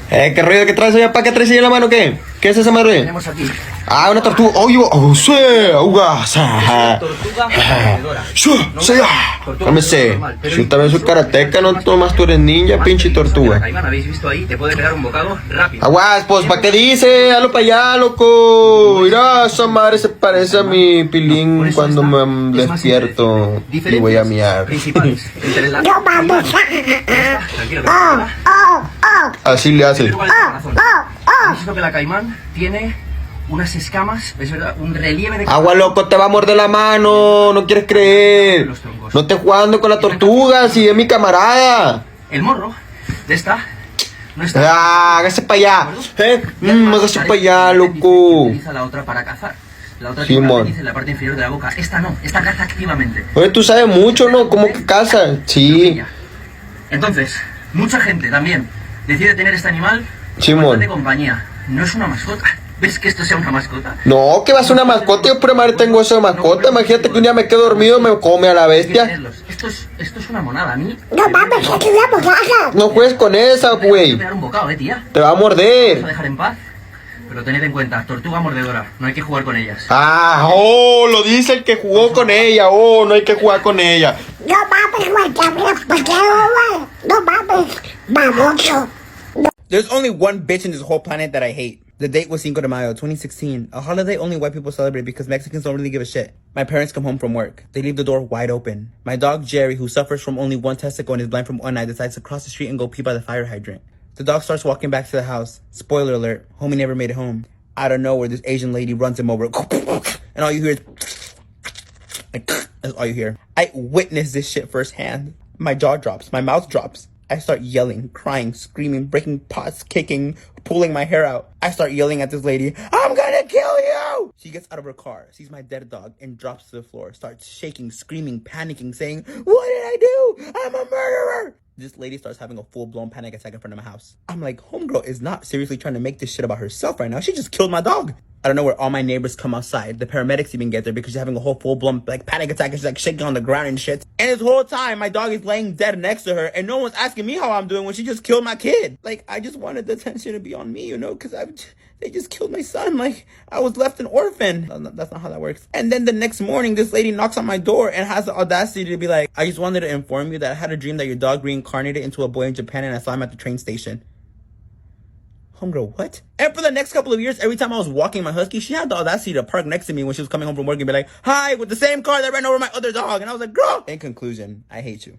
¿Qué ruido que traes allá? ¿Para qué traes ahí en la mano? ¿Qué? ¿Qué es esa madre? Tenemos aquí. Ah, una tortuga. ¡Oye! ¡Oh, sí! ¡Uga! Tortuga mordedora. Cálmese. Si también soy karateca, no tomas, tú eres ninja, pinche tortuga. Caimán, habéis visto ahí, te puede pegar un bocado rápido. Aguas, pues, ¿para qué dice? Hazlo para allá, loco. Mira, esa madre se parece a mi pilín cuando me despierto y voy a miar. Principales. No vamos. Tranquilo. Así le hace. ¿Habéis visto que la caimán tiene unas escamas? Es verdad, un relieve de... Agua, loco, te va a morder la mano. No quieres creer. No estés jugando con la tortuga, si es mi camarada. El morro de esta no está... Ah, hágase para allá. Hágase para allá, loco. Utiliza la otra para cazar. La otra Simón. tiene en la parte inferior de la boca. Esta no, esta caza activamente. Oye, tú sabes mucho, ¿no? ¿Cómo que caza? Sí. Entonces, mucha gente también decide tener este animal Simón. de compañía. No es una mascota. ¿Ves que esto sea una mascota? No, que va a ser una mascota. Yo por madre tengo eso de mascota. Imagínate que un día me quedo dormido y me come a la bestia. Esto es una monada. A mí... No mames, es una monada. No juegues con esa, Te güey. voy a dar un bocado, tía. Te va a Vamos a morder. dejar en paz. Pero tened en cuenta, tortuga mordedora. No hay que jugar con ellas. Ah, oh, lo dice el que jugó con ella. Oh, no hay que jugar con ella. No mames, güey, ¿por qué, güey? No mames, baboso. There's only one bitch in this whole planet that I hate. The date was Cinco de Mayo, 2016, a holiday only white people celebrate because Mexicans don't really give a shit. My parents come home from work. They leave the door wide open. My dog Jerry, who suffers from only one testicle and is blind from one eye, decides to cross the street and go pee by the fire hydrant. The dog starts walking back to the house. Spoiler alert, homie never made it home. Out of nowhere, this Asian lady runs him over, and all you hear is like, that's all you hear. I witnessed this shit firsthand. My jaw drops, my mouth drops. I start yelling, crying, screaming, breaking pots, kicking, pulling my hair out. I start yelling at this lady, I'm gonna kill you! She gets out of her car, sees my dead dog, and drops to the floor, starts shaking, screaming, panicking, saying, what did I do? I'm a murderer! This lady starts having a full-blown panic attack in front of my house. I'm like, homegirl is not seriously trying to make this shit about herself right now. She just killed my dog. I don't know where all my neighbors come outside. The paramedics even get there because she's having a whole full-blown like panic attack and she's like shaking on the ground and shit. And this whole time, my dog is laying dead next to her and no one's asking me how I'm doing when she just killed my kid. Like, I just wanted the attention to be on me, you know, because they just killed my son. Like, I was left an orphan. No, that's not how that works. And then the next morning, this lady knocks on my door and has the audacity to be like, I just wanted to inform you that I had a dream that your dog reincarnated into a boy in Japan and I saw him at the train station. Homegirl, what? And for the next couple of years, every time I was walking my husky, she had the audacity to park next to me when she was coming home from work and be like, hi, with the same car that ran over my other dog. And I was like, girl. In conclusion, I hate you.